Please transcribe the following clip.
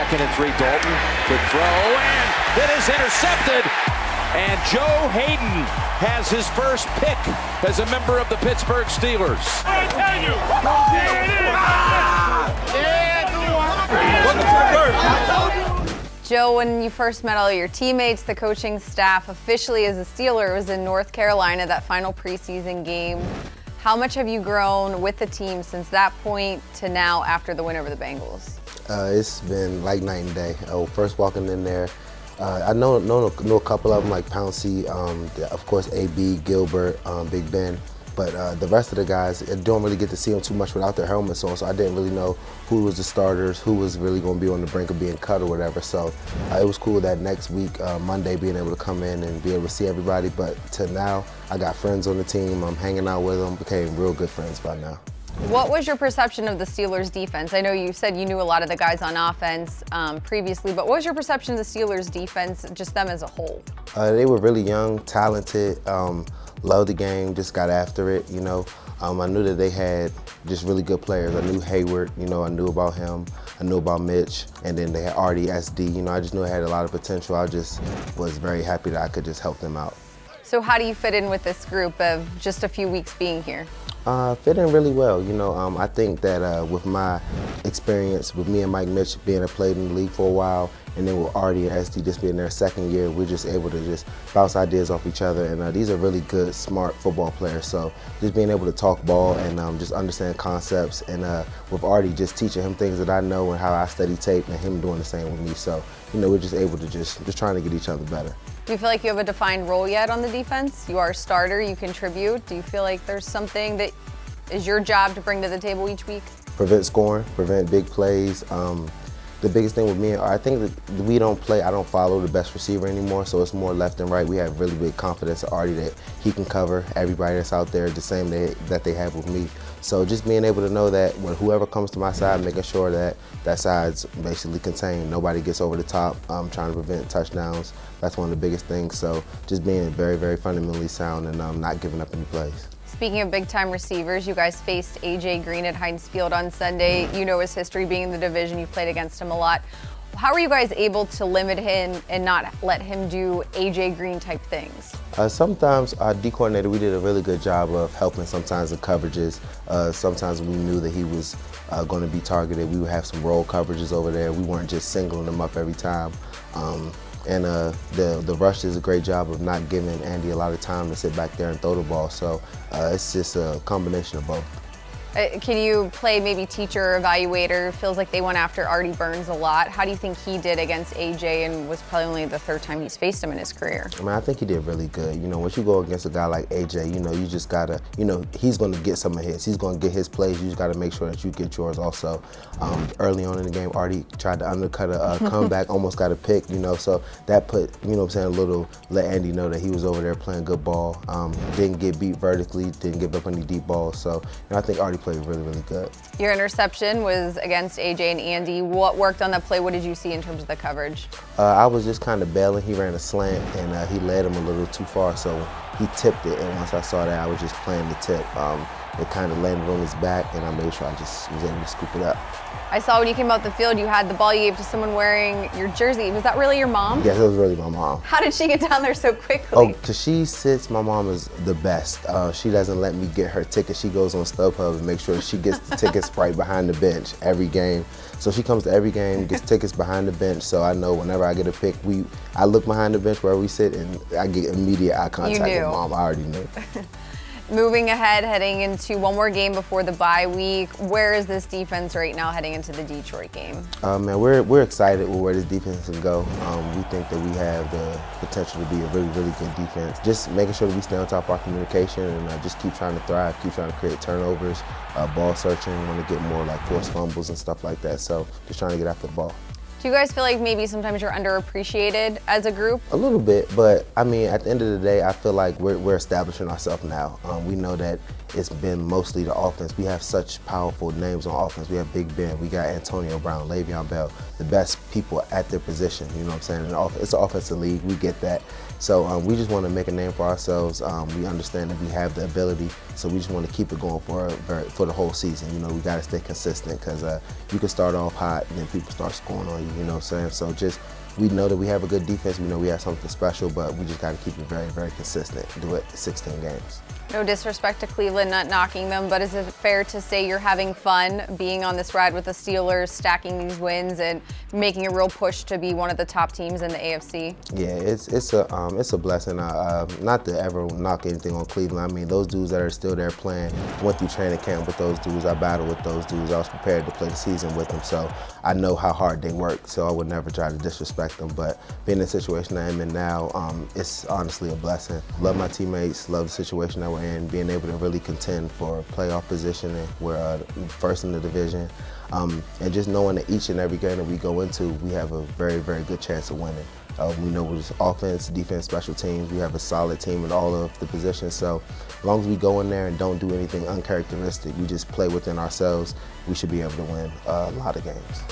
2nd and 3. Dalton could throw, and it is intercepted. And Joe Haden has his first pick as a member of the Pittsburgh Steelers. I tell you, Joe, when you first met all your teammates, the coaching staff, officially as a Steeler, was in North Carolina, that final preseason game. How much have you grown with the team since that point to now after the win over the Bengals? It's been like night and day. First walking in there, I know a couple of them like Pouncey, of course AB, Gilbert, Big Ben, but the rest of the guys, I don't really get to see them too much without their helmets on, so I didn't really know who was the starters, who was really going to be on the brink of being cut or whatever. So it was cool that next week, Monday, being able to come in and be able to see everybody. But to now, I got friends on the team. I'm hanging out with them, became real good friends by now. What was your perception of the Steelers' defense? I know you said you knew a lot of the guys on offense previously, but what was your perception of the Steelers' defense, just them as a whole? They were really young, talented, loved the game, just got after it, you know. I knew that they had just really good players. I knew Hayward, you know, I knew about him. I knew about Mitch, and then they had Artie, SD, you know, I just knew it had a lot of potential. I just was very happy that I could just help them out. So how do you fit in with this group of just a few weeks being here? Fit in really well, you know. I think that with my experience with me and Mike Mitch being played in the league for a while, and then with Artie and SD just being their second year, we're just able to just bounce ideas off each other. And these are really good, smart football players. So just being able to talk ball and just understand concepts, and with Artie just teaching him things that I know and how I study tape, and him doing the same with me. So, you know, we're just able to just trying to get each other better. Do you feel like you have a defined role yet on the defense? You are a starter, you contribute. Do you feel like there's something that is your job to bring to the table each week? Prevent scoring, prevent big plays. The biggest thing with me, I think that we don't play, I don't follow the best receiver anymore, so it's more left and right. We have really big confidence in Artie that he can cover everybody that's out there the same that they have with me. So just being able to know that when whoever comes to my side, making sure that that side's basically contained. Nobody gets over the top, trying to prevent touchdowns. That's one of the biggest things. So just being very, very fundamentally sound and not giving up any plays. Speaking of big-time receivers, you guys faced A.J. Green at Heinz Field on Sunday. You know his history being in the division. You've played against him a lot. How are you guys able to limit him and not let him do A.J. Green type things? Sometimes our D coordinator, we did a really good job of helping sometimes the coverages. Sometimes we knew that he was going to be targeted. We would have some roll coverages over there. We weren't just singling him up every time. And the rush does a great job of not giving Andy a lot of time to sit back there and throw the ball. So it's just a combination of both. Can you play maybe teacher, evaluator? Feels like they went after Artie Burns a lot. How do you think he did against AJ, and was probably only the third time he's faced him in his career? I mean, I think he did really good. You know, once you go against a guy like AJ, you know, you just gotta, you know, he's gonna get some of his. He's gonna get his plays. You just gotta make sure that you get yours also. Early on in the game, Artie tried to undercut a comeback, almost got a pick, you know, so that put, you know what I'm saying, let Andy know that he was over there playing good ball. Didn't get beat vertically, didn't give up any deep balls. So, you know, I think Artie played really, really good. Your interception was against AJ and Andy. What worked on that play? What did you see in terms of the coverage? I was just kind of bailing. He ran a slant, and he led him a little too far, so he tipped it. And once I saw that, I was just playing the tip. It kind of landed on his back, and I made sure I just was able to scoop it up. I saw when you came out the field, you had the ball you gave to someone wearing your jersey. Was that really your mom? Yes, it was really my mom. How did she get down there so quickly? Oh, because she sits, my mom is the best. She doesn't let me get her ticket. She goes on StubHub and makes sure she gets the tickets right behind the bench every game. So she comes to every game, gets tickets behind the bench, so I know whenever I get a pick, I look behind the bench where we sit, and I get immediate eye contact with Mom. I already knew. Moving ahead, heading into one more game before the bye week, where is this defense right now heading into the Detroit game? Man, we're excited with where this defense can go. We think that we have the potential to be a really, really good defense. Just making sure that we stay on top of our communication and just keep trying to thrive, keep trying to create turnovers, ball searching, want to get more like forced fumbles and stuff like that. So just trying to get after the ball. Do you guys feel like maybe sometimes you're underappreciated as a group? A little bit, but I mean, at the end of the day, I feel like we're establishing ourselves now. We know that it's been mostly the offense. We have such powerful names on offense. We have Big Ben, we got Antonio Brown, Le'Veon Bell, the best people at their position, you know what I'm saying? It's an offensive league, we get that. So we just want to make a name for ourselves. We understand that we have the ability, so we just want to keep it going for the whole season. You know, we got to stay consistent because you can start off hot and then people start scoring on you. You know what I'm saying? So just we know that we have a good defense. We know we have something special, but we just got to keep it very, very consistent. Do it 16 games. No disrespect to Cleveland, not knocking them, but is it fair to say you're having fun being on this ride with the Steelers, stacking these wins and making a real push to be one of the top teams in the AFC? Yeah, it's a blessing. Not to ever knock anything on Cleveland. I mean, those dudes that are still there playing, went through training camp with those dudes. I battled with those dudes. I was prepared to play the season with them, so I know how hard they work. So I would never try to disrespect them. But being in the situation I am in now, it's honestly a blessing. Love my teammates. Love the situation that we're in. Being able to really contend for playoff positioning. We're first in the division. And just knowing that each and every game that we go into, we have a very, very good chance of winning. We know with offense, defense, special teams, we have a solid team in all of the positions. So as long as we go in there and don't do anything uncharacteristic, we just play within ourselves, we should be able to win a lot of games.